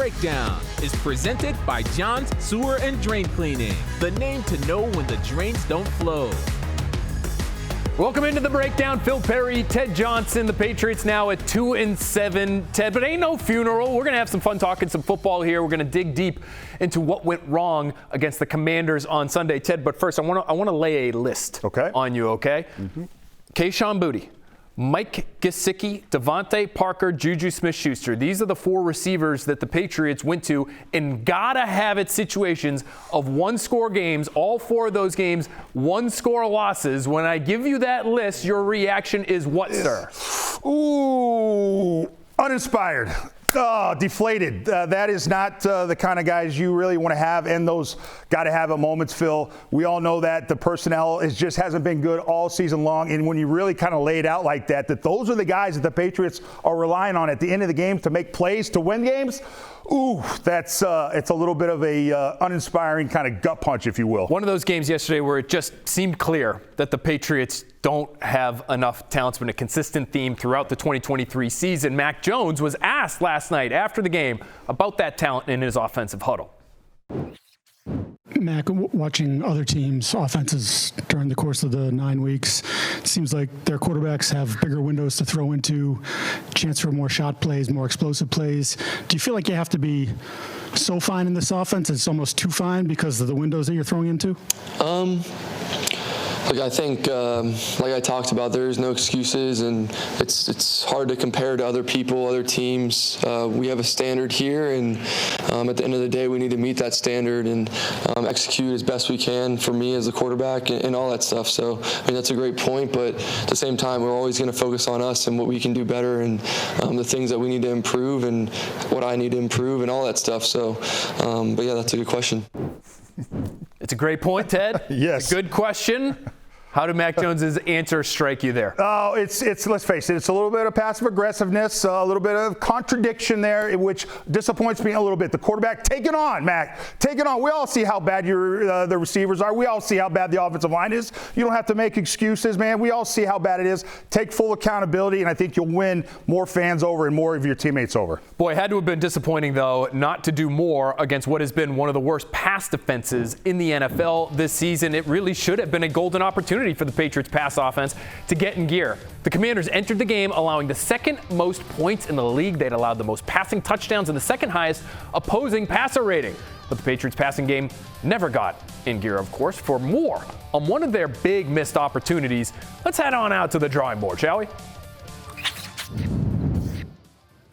Breakdown is presented by John's Sewer and Drain Cleaning, the name to know when the drains don't flow. Welcome into the Breakdown. Phil Perry, Ted Johnson. The Patriots now at 2-7. Ted, but ain't no funeral. We're going to have some fun talking some football here. We're going to dig deep into what went wrong against the Commanders on Sunday. Ted, but first I want to lay a list on you, okay? Kayshon Boutte, Mike Gesicki, Devontae Parker, Juju Smith-Schuster. These are the four receivers that the Patriots went to in gotta-have-it situations of one-score games. All four of those games, one-score losses. When I give you that list, your reaction is what, sir? Ooh, uninspired. Oh, deflated. That is not the kind of guys you really want to have in those got-to-have-it moments, Phil. We all know that the personnel just hasn't been good all season long. And when you really kind of lay it out like that those are the guys that the Patriots are relying on at the end of the game to make plays, to win games, ooh, that's it's a little bit of a uninspiring kind of gut punch, if you will. One of those games yesterday where it just seemed clear that the Patriots don't have enough talent. It's been a consistent theme throughout the 2023 season. Mac Jones was asked last night after the game about that talent in his offensive huddle. Mac, watching other teams' offenses during the course of the 9 weeks, it seems like their quarterbacks have bigger windows to throw into, chance for more shot plays, more explosive plays. Do you feel like you have to be so fine in this offense it's almost too fine because of the windows that you're throwing into? I think, like I talked about, there's no excuses, and it's hard to compare to other people, other teams. We have a standard here, and at the end of the day, we need to meet that standard and execute as best we can for me as a quarterback and all that stuff. So, I mean, that's a great point, but at the same time, we're always going to focus on us and what we can do better and the things that we need to improve and what I need to improve and all that stuff. So, but yeah, that's a good question. It's a great point, Ted. Yes. It's a good question. How did Mac Jones's answer strike you there? Oh, it's let's face it, it's a little bit of passive aggressiveness, a little bit of contradiction there, which disappoints me a little bit. The quarterback, take it on, Mac. Take it on. We all see how bad the receivers are. We all see how bad the offensive line is. You don't have to make excuses, man. We all see how bad it is. Take full accountability, and I think you'll win more fans over and more of your teammates over. Boy, it had to have been disappointing, though, not to do more against what has been one of the worst pass defenses in the NFL this season. It really should have been a golden opportunity for the Patriots pass offense to get in gear. The Commanders entered the game allowing the second most points in the league. They'd allowed the most passing touchdowns and the second highest opposing passer rating. But the Patriots passing game never got in gear, of course. For more on one of their big missed opportunities, let's head on out to the drawing board, shall we?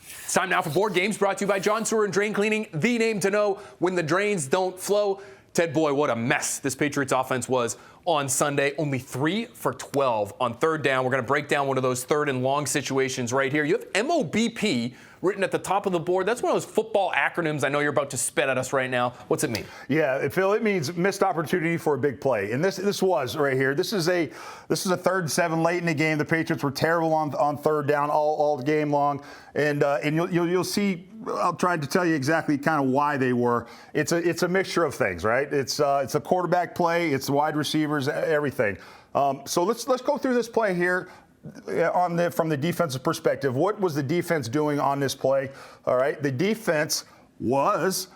It's time now for Board Games, brought to you by John Sewer and Drain Cleaning, the name to know when the drains don't flow. Ted, boy, what a mess this Patriots offense was on Sunday. Only 3 for 12 on third down. We're going to break down one of those third and long situations right here. You have MOBP written at the top of the board. That's one of those football acronyms I know you're about to spit at us right now. What's it mean? Yeah, Phil, it means missed opportunity for a big play. And this was right here. This is a 3rd and 7 late in the game. The Patriots were terrible on third down all game long. And you'll see, I'll try to tell you exactly kind of why they were. It's a mixture of things, right? It's a quarterback play, it's the wide receivers, everything. So let's go through this play here. From the defensive perspective, what was the defense doing on this play? All right, the defense was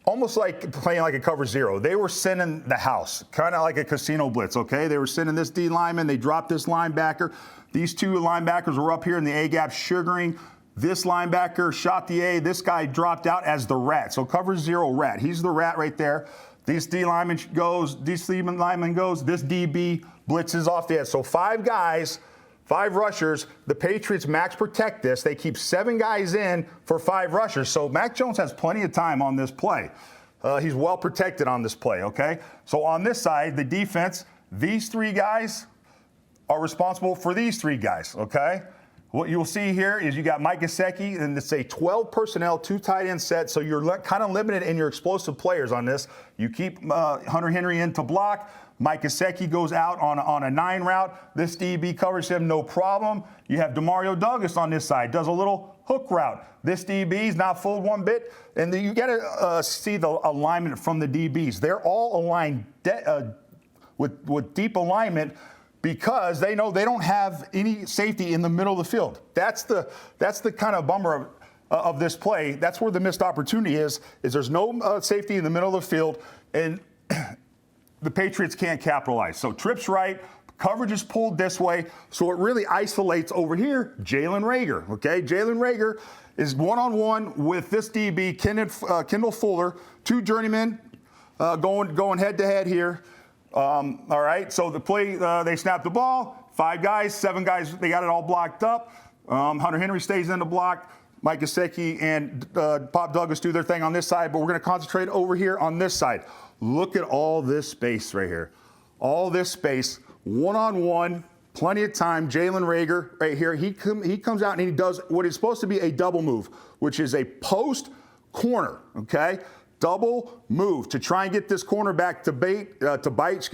almost like playing like a cover zero. They were sending the house, kind of like a casino blitz, okay? They were sending this D lineman. They dropped this linebacker. These two linebackers were up here in the A-gap sugaring. This linebacker shot the A. This guy dropped out as the rat. So cover zero rat. He's the rat right there. This D lineman goes. This lineman goes. This DB blitzes off the edge. So 5 guys. 5 rushers. The Patriots max protect this. They keep 7 guys in for 5 rushers. So Mac Jones has plenty of time on this play. He's well protected on this play, okay? So on this side, the defense, these 3 guys are responsible for these 3 guys, okay? What you'll see here is you got Mike Gesicki, and it's a 12 personnel, 2 tight end set, so you're kind of limited in your explosive players on this. You keep Hunter Henry in to block. Mike Gesicki goes out on a 9 route. This DB covers him, no problem. You have Demario Douglas on this side, does a little hook route. This DB is not fooled one bit. And you got to see the alignment from the DBs. They're all aligned with deep alignment because they know they don't have any safety in the middle of the field. That's the kind of bummer of this play, that's where the missed opportunity is there's no safety in the middle of the field, and the Patriots can't capitalize. So trips right, coverage is pulled this way, so it really isolates over here Jalen Reagor, okay? Jalen Reagor is one-on-one with this DB, Kendall Fuller, two journeymen going head-to-head here. All right, so the play, they snap the ball, 5 guys, 7 guys, they got it all blocked up. Hunter Henry stays in the block. Mike Gesicki and Pop Douglas do their thing on this side, but we're going to concentrate over here on this side. Look at all this space right here. All this space, one-on-one, plenty of time. Jalen Reagor right here, he comes out and he does what is supposed to be a double move, which is a post corner, okay? Double move to try and get this cornerback to bite.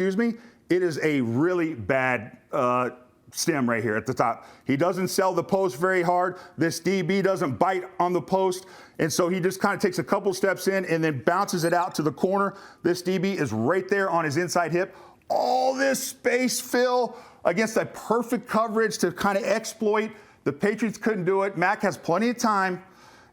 It is a really bad stem right here at the top. He doesn't sell the post very hard. This DB doesn't bite on the post. And so he just kind of takes a couple steps in and then bounces it out to the corner. This DB is right there on his inside hip. All this space, Phil, against a perfect coverage to kind of exploit. The Patriots couldn't do it. Mac has plenty of time,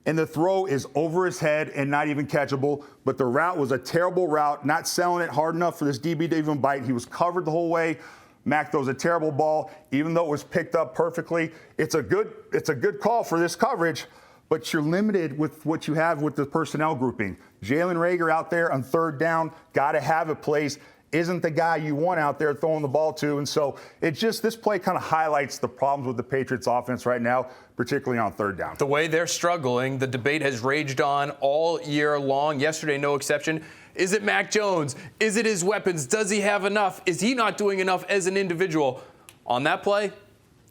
and the throw is over his head and not even catchable. But the route was a terrible route, not selling it hard enough for this DB to even bite. He was covered the whole way. Mac throws a terrible ball, even though it was picked up perfectly. It's a good call for this coverage, but you're limited with what you have with the personnel grouping. Jalen Reagor out there on third down, got to have it plays. Isn't the guy you want out there throwing the ball to. And so this play kind of highlights the problems with the Patriots offense right now, particularly on third down. The way they're struggling, the debate has raged on all year long. Yesterday, no exception. Is it Mac Jones? Is it his weapons? Does he have enough? Is he not doing enough as an individual? On that play,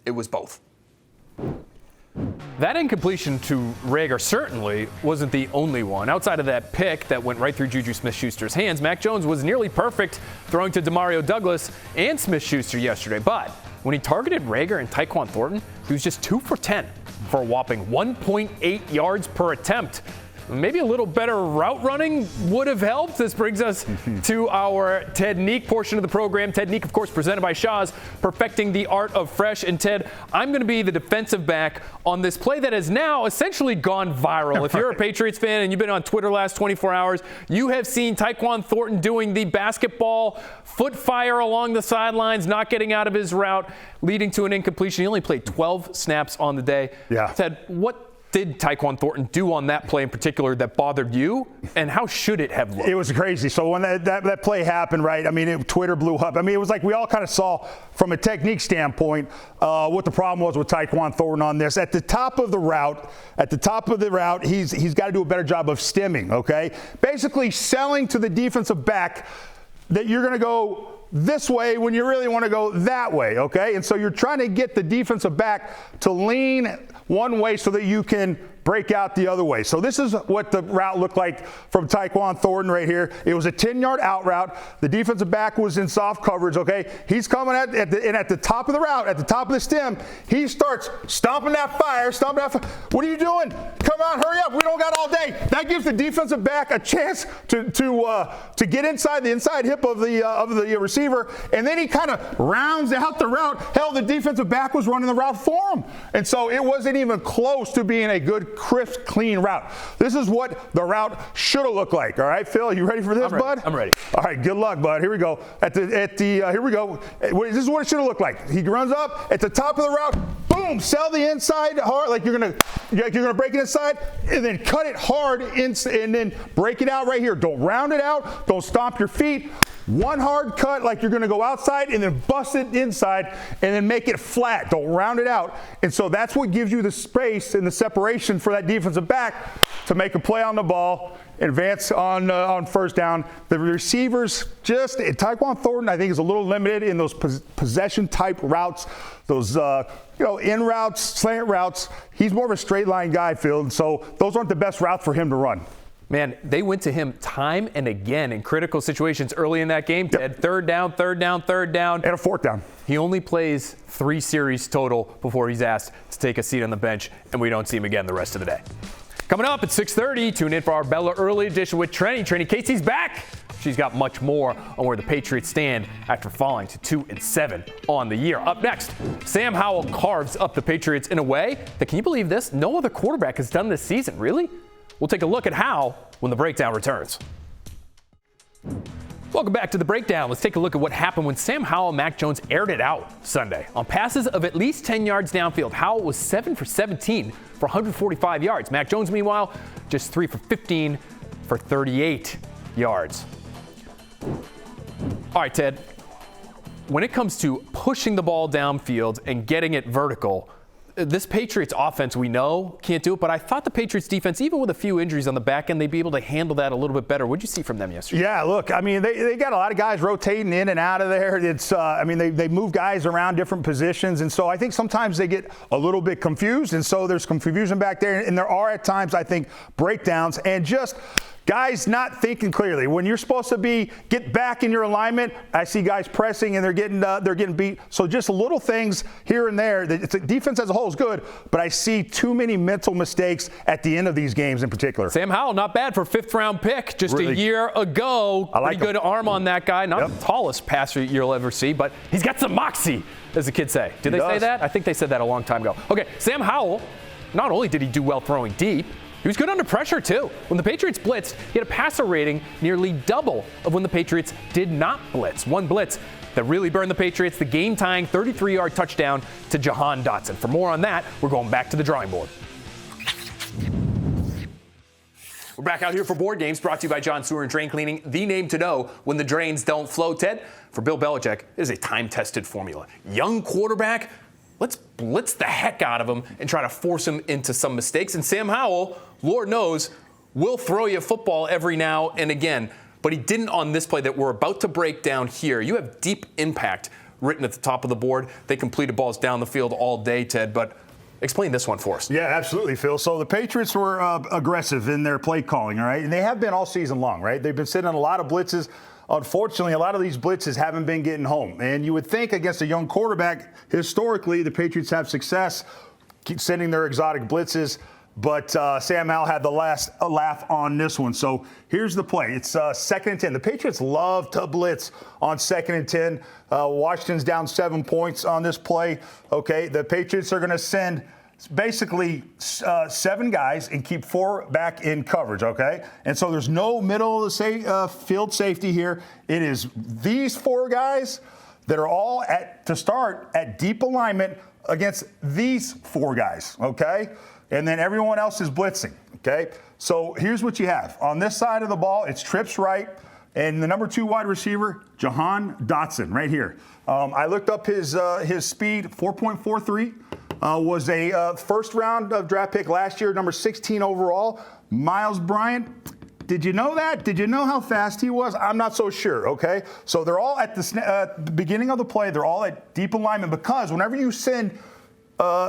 it was both. That incompletion to Reagor certainly wasn't the only one. Outside of that pick that went right through Juju Smith-Schuster's hands, Mac Jones was nearly perfect throwing to Demario Douglas and Smith-Schuster yesterday. But when he targeted Reagor and Tyquan Thornton, he was just 2 for 10 for a whopping 1.8 yards per attempt. Maybe a little better route running would have helped. This brings us to our Ted Nique portion of the program. Ted Nique, of course, presented by Shaw's, perfecting the art of fresh. And Ted, I'm going to be the defensive back on this play that has now essentially gone viral. If you're a Patriots fan and you've been on Twitter last 24 hours, you have seen Tyquan Thornton doing the basketball foot fire along the sidelines, not getting out of his route, leading to an incompletion. He only played 12 snaps on the day. Yeah. Ted, what did Tyquan Thornton do on that play in particular that bothered you, and how should it have looked? It was crazy. So when that play happened, right, I mean, Twitter blew up. I mean, it was like we all kind of saw from a technique standpoint what the problem was with Tyquan Thornton on this. At the top of the route, he's got to do a better job of stemming, okay? Basically selling to the defensive back that you're going to go this way when you really want to go that way, okay? And so you're trying to get the defensive back to lean one way so that you can break out the other way. So this is what the route looked like from Tyquan Thornton right here. It was a 10-yard out route. The defensive back was in soft coverage, okay? He's coming at the top of the route, at the top of the stem, he starts stomping that fire. What are you doing? Come on, hurry up. We don't got all day. That gives the defensive back a chance to get inside the inside hip of the receiver, and then he kind of rounds out the route. Hell, the defensive back was running the route for him. And so it wasn't even close to being a good, crisp, clean route. This is what the route should have looked like. All right, Phil, you ready for this, bud? I'm ready. All right, good luck, bud. Here we go. Here we go. This is what it should have looked like. He runs up at the top of the route. Boom! Sell the inside hard, like you're gonna break it inside, and then cut it hard, and then break it out right here. Don't round it out. Don't stomp your feet. One hard cut like you're going to go outside and then bust it inside and then make it flat. Don't round it out. And so that's what gives you the space and the separation for that defensive back to make a play on the ball, advance on first down. The receivers Tyquan Thornton, I think, is a little limited in those possession type routes, those in routes, slant routes. He's more of a straight line guy, Phil. And so those aren't the best routes for him to run. Man, they went to him time and again in critical situations early in that game. Ted, third down. And a fourth down. He only plays 3 series total before he's asked to take a seat on the bench, and we don't see him again the rest of the day. Coming up at 6:30, tune in for our Bella Early edition with Trenny. Trenny Casey's back. She's She's got much more on where the Patriots stand after falling to 2-7 on the year. Up next, Sam Howell carves up the Patriots in a way that, can you believe this? No other quarterback has done this season. Really? We'll take a look at how when the breakdown returns. Welcome back to The Breakdown. Let's take a look at what happened when Sam Howell and Mac Jones aired it out Sunday. On passes of at least 10 yards downfield, Howell was 7 for 17 for 145 yards. Mac Jones, meanwhile, just 3 for 15 for 38 yards. All right, Ted, when it comes to pushing the ball downfield and getting it vertical, this Patriots offense, we know, can't do it, but I thought the Patriots defense, even with a few injuries on the back end, they'd be able to handle that a little bit better. What did you see from them yesterday? Yeah, look, I mean, they got a lot of guys rotating in and out of there. It's, I mean, they move guys around different positions, and so I think sometimes they get a little bit confused, and so there's confusion back there, and there are at times, I think, breakdowns, and just guys not thinking clearly. When you're supposed to get back in your alignment, I see guys pressing and they're getting beat. So just little things here and there. The defense as a whole is good, but I see too many mental mistakes at the end of these games in particular. Sam Howell, not bad for a 5th-round pick just a year ago. I like Pretty good arm on that guy. Not the tallest passer you'll ever see, but he's got some moxie, as the kids say. Did they say that? I think they said that a long time ago. Okay, Sam Howell, not only did he do well throwing deep, he was good under pressure, too. When the Patriots blitzed, he had a passer rating nearly double of when the Patriots did not blitz. One blitz that really burned the Patriots, the game-tying 33-yard touchdown to Jahan Dotson. For more on that, we're going back to the drawing board. We're back out here for Board Games, brought to you by John Sewer and Drain Cleaning, the name to know when the drains don't flow. Ted, for Bill Belichick, it is a time-tested formula. Young quarterback, let's blitz the heck out of him and try to force him into some mistakes. And Sam Howell, Lord knows, will throw you a football every now and again. But he didn't on this play that we're about to break down here. You have deep impact written at the top of the board. They completed balls down the field all day, Ted. But explain this one for us. Yeah, absolutely, Phil. So the Patriots were aggressive in their play calling, all right? And they have been all season long, right? They've been sitting on a lot of blitzes. Unfortunately, a lot of these blitzes haven't been getting home. And you would think against a young quarterback, historically, the Patriots have success keep sending their exotic blitzes. But Sam Howell had the last laugh on this one. So here's the play. It's 2nd and 10. The Patriots love to blitz on 2nd and 10. Washington's down 7 points on this play. Okay, the Patriots are going to send basically 7 guys and keep 4 back in coverage, okay? And so there's no middle of the field safety here. It is these 4 guys that are all to start at deep alignment against these 4 guys, okay? And then everyone else is blitzing, okay? So here's what you have. On this side of the ball, it's trips right, and the number 2 wide receiver, Jahan Dotson, right here. I looked up his speed, 4.43. Was a first-round draft pick last year, number 16 overall. Miles Bryant, did you know that? Did you know how fast he was? I'm not so sure, okay? So they're all at the beginning of the play, they're all at deep alignment because whenever you send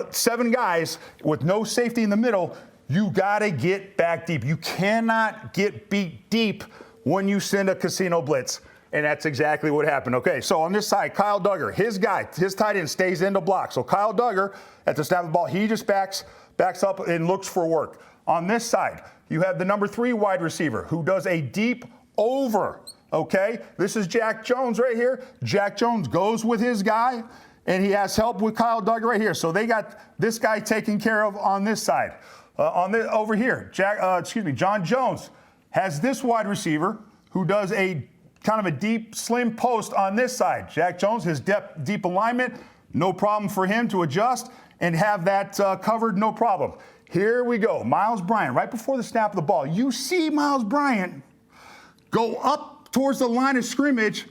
7 guys with no safety in the middle, you got to get back deep. You cannot get beat deep when you send a casino blitz. And that's exactly what happened. Okay, so on this side, Kyle Duggar, his tight end stays in the block. So Kyle Duggar, at the snap of the ball, he just backs up and looks for work. On this side, you have the number 3 wide receiver who does a deep over, okay? This is Jack Jones right here. Jack Jones goes with his guy, and he has help with Kyle Duggar right here. So they got this guy taken care of on this side. Over here, John Jones has this wide receiver who does a kind of a deep, slim post on this side. Jack Jones, his deep alignment, no problem for him to adjust and have that covered, no problem. Here we go. Miles Bryant, right before the snap of the ball. You see Miles Bryant go up towards the line of scrimmage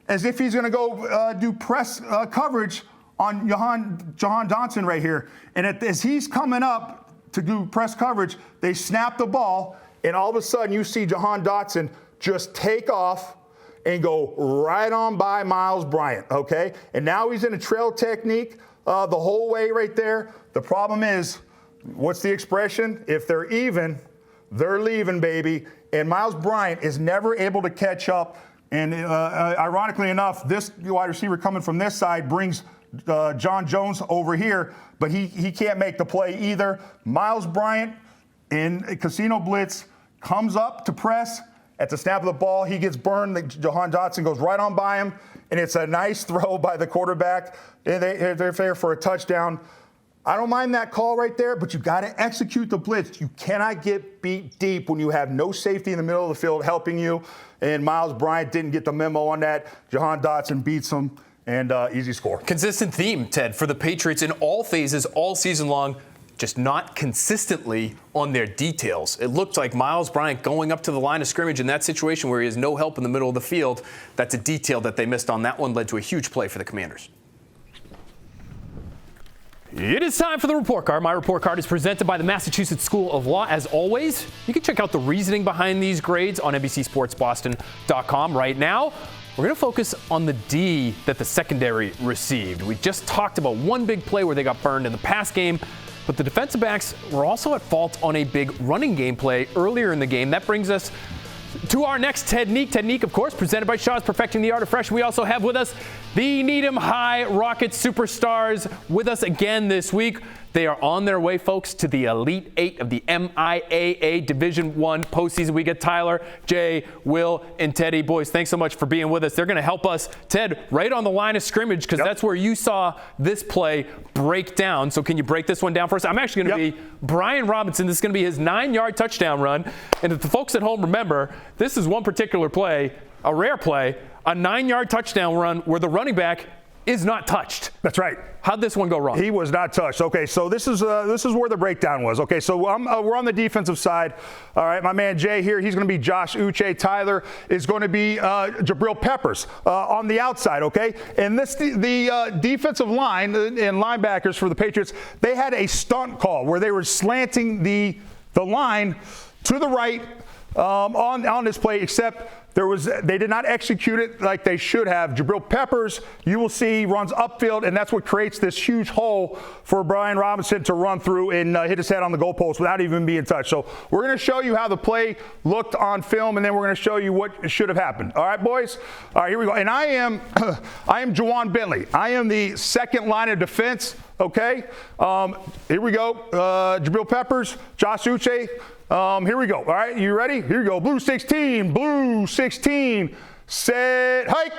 as if he's going to go do press coverage on Jahan Dotson right here. And as he's coming up to do press coverage, they snap the ball, and all of a sudden you see Jahan Dotson just take off and go right on by Miles Bryant, okay? And now he's in a trail technique the whole way right there. The problem is, what's the expression? If they're even, they're leaving, baby. And Miles Bryant is never able to catch up. And ironically enough, this wide receiver coming from this side brings John Jones over here, but he can't make the play either. Miles Bryant in a casino blitz comes up to press, At the snap of the ball, he gets burned. Jahan Dotson goes right on by him, and it's a nice throw by the quarterback. And they're there for a touchdown. I don't mind that call right there, but you got to execute the blitz. You cannot get beat deep when you have no safety in the middle of the field helping you. And Miles Bryant didn't get the memo on that. Jahan Dotson beats him, and easy score. Consistent theme, Ted, for the Patriots in all phases, all season long, just not consistently on their details. It looked like Miles Bryant going up to the line of scrimmage in that situation where he has no help in the middle of the field. That's a detail that they missed on. That one led to a huge play for the Commanders. It is time for the report card. My report card is presented by the Massachusetts School of Law. As always, you can check out the reasoning behind these grades on NBCSportsBoston.com. Right now, we're going to focus on the D that the secondary received. We just talked about one big play where they got burned in the pass game, but the defensive backs were also at fault on a big running game play earlier in the game. That brings us to our next Ted Nique. Ted Nique, of course, presented by Shaw's Perfecting the Art of Fresh. We also have with us the Needham High Rocket Superstars with us again this week. They are on their way, folks, to the Elite Eight of the MIAA Division I postseason. We get Tyler, Jay, Will, and Teddy. Boys, thanks so much for being with us. They're going to help us, Ted, right on the line of scrimmage, because that's where you saw this play break down. So can you break this one down for us? I'm actually going to be Brian Robinson. This is going to be his 9-yard touchdown run. And if the folks at home remember, this is one particular play, a rare play, a 9-yard touchdown run where the running back is not touched. That's right. How'd this one go wrong? He was not touched. Okay, so this is where the breakdown was. Okay, so we're on the defensive side. All right, my man Jay here, he's going to be Josh Uche. Tyler is going to be Jabril Peppers on the outside. Okay, and the defensive line and linebackers for the Patriots, they had a stunt call where they were slanting the line to the right on this play, except they did not execute it like they should have. Jabril Peppers, you will see, runs upfield, and that's what creates this huge hole for Brian Robinson to run through and hit his head on the goalpost without even being touched. So we're going to show you how the play looked on film, and then we're going to show you what should have happened. All right, boys? All right, here we go. And I am Juwan Bentley. I am the second line of defense, okay? Here we go. Jabril Peppers, Josh Uche. Here we go. All right, you ready? Here we go. Blue 16, set, hike.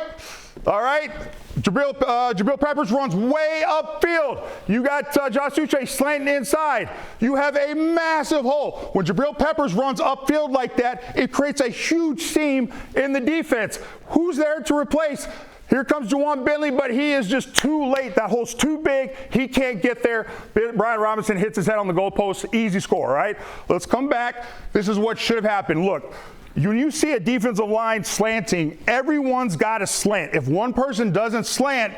All right, Jabril Peppers runs way upfield. You got Josh Uche slanting inside. You have a massive hole. When Jabril Peppers runs upfield like that, it creates a huge seam in the defense. Who's there to replace? Here comes Juwan Bentley, but he is just too late. That hole's too big. He can't get there. Brian Robinson hits his head on the goalpost. Easy score, all right? Let's come back. This is what should have happened. Look, when you see a defensive line slanting, everyone's got to slant. If one person doesn't slant,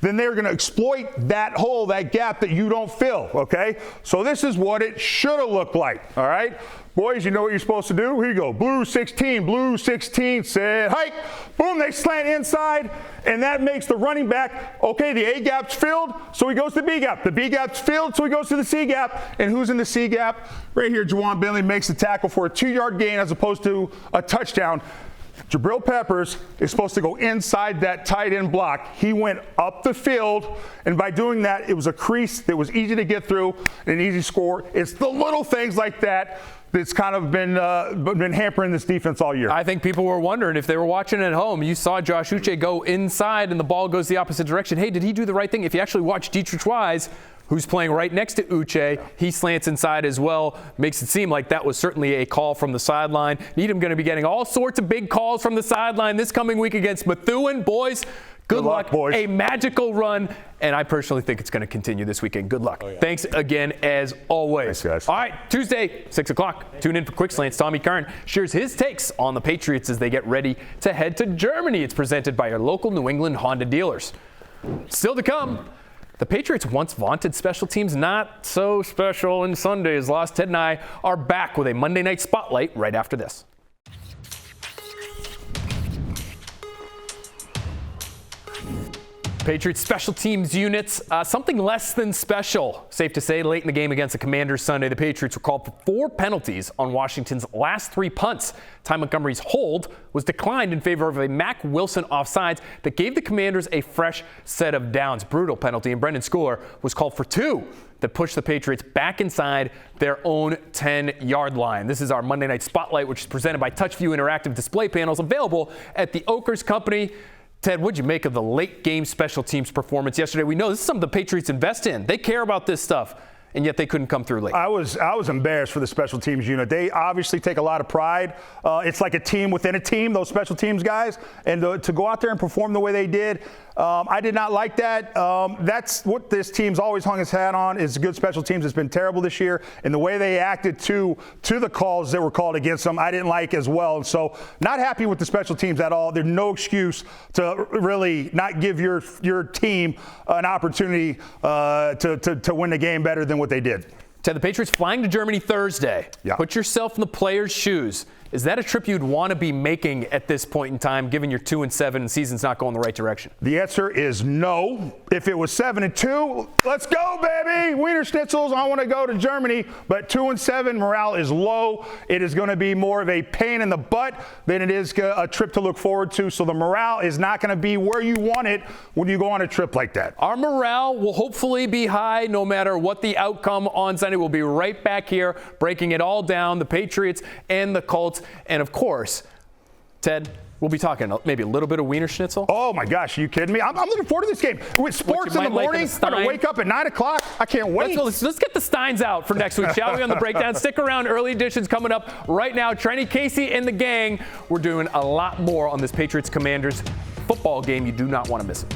then they're going to exploit that hole, that gap that you don't fill, okay? So this is what it should have looked like, all right? Boys, you know what you're supposed to do? Here you go. Blue 16, set, hike. Boom, they slant inside, and that makes the running back, okay, the A gap's filled, so he goes to the B gap. The B gap's filled, so he goes to the C gap. And who's in the C gap? Right here, Juwan Bentley makes the tackle for a 2-yard gain as opposed to a touchdown. Jabril Peppers is supposed to go inside that tight end block. He went up the field, and by doing that, it was a crease that was easy to get through, an easy score. It's the little things like that that's kind of been hampering this defense all year. I think people were wondering if they were watching at home. You saw Josh Uche go inside, and the ball goes the opposite direction. Hey, did he do the right thing? If you actually watch Dietrich Wise, who's playing right next to Uche, he slants inside as well. Makes it seem like that was certainly a call from the sideline. Needham going to be getting all sorts of big calls from the sideline this coming week against Methuen. Boys, good luck, boys. A magical run, and I personally think it's going to continue this weekend. Good luck. Thanks again, as always. Thanks, guys. All right, Tuesday, 6 o'clock. Tune in for Quick Slants. Tommy Kern shares his takes on the Patriots as they get ready to head to Germany. It's presented by your local New England Honda dealers. Still to come, the Patriots' once vaunted special teams not so special in Sunday's loss. Ted and I are back with a Monday Night Spotlight right after this. Patriots special teams units, something less than special. Safe to say, late in the game against the Commanders Sunday, the Patriots were called for 4 penalties on Washington's last 3 punts. Ty Montgomery's hold was declined in favor of a Mack Wilson offsides that gave the Commanders a fresh set of downs. Brutal penalty, and Brendan Schooler was called for 2. that pushed the Patriots back inside their own 10-yard line. This is our Monday Night Spotlight, which is presented by TouchView Interactive Display Panels, available at the Oakers Company. Ted, what'd you make of the late-game special teams performance yesterday? We know this is something the Patriots invest in. They care about this stuff, and yet they couldn't come through late. I was embarrassed for the special teams unit. They obviously take a lot of pride. It's like a team within a team, those special teams guys. And to go out there and perform the way they did, I did not like that. That's what this team's always hung its hat on, is good special teams. It's been terrible this year. And the way they acted to the calls that were called against them, I didn't like as well. And so not happy with the special teams at all. There's no excuse to really not give your team an opportunity to win the game better than what they did. Ted, the Patriots flying to Germany Thursday. Yeah. Put yourself in the players' shoes. Is that a trip you'd want to be making at this point in time, given you're 2-7 and the season's not going the right direction? The answer is no. If it was 7-2, let's go, baby. Wiener Schnitzels, I want to go to Germany. But 2-7, morale is low. It is going to be more of a pain in the butt than it is a trip to look forward to. So the morale is not going to be where you want it when you go on a trip like that. Our morale will hopefully be high no matter what the outcome on Sunday. We'll be right back here breaking it all down, the Patriots and the Colts. And, of course, Ted, we'll be talking maybe a little bit of Wiener Schnitzel. Oh, my gosh. Are you kidding me? I'm looking forward to this game. With sports in the morning, I'm going to wake up at 9 o'clock. I can't wait. Let's get the Steins out for next week, shall we, on the breakdown? Stick around. Early editions coming up right now. Trenny Casey and the gang. We're doing a lot more on this Patriots-Commanders football game. You do not want to miss it.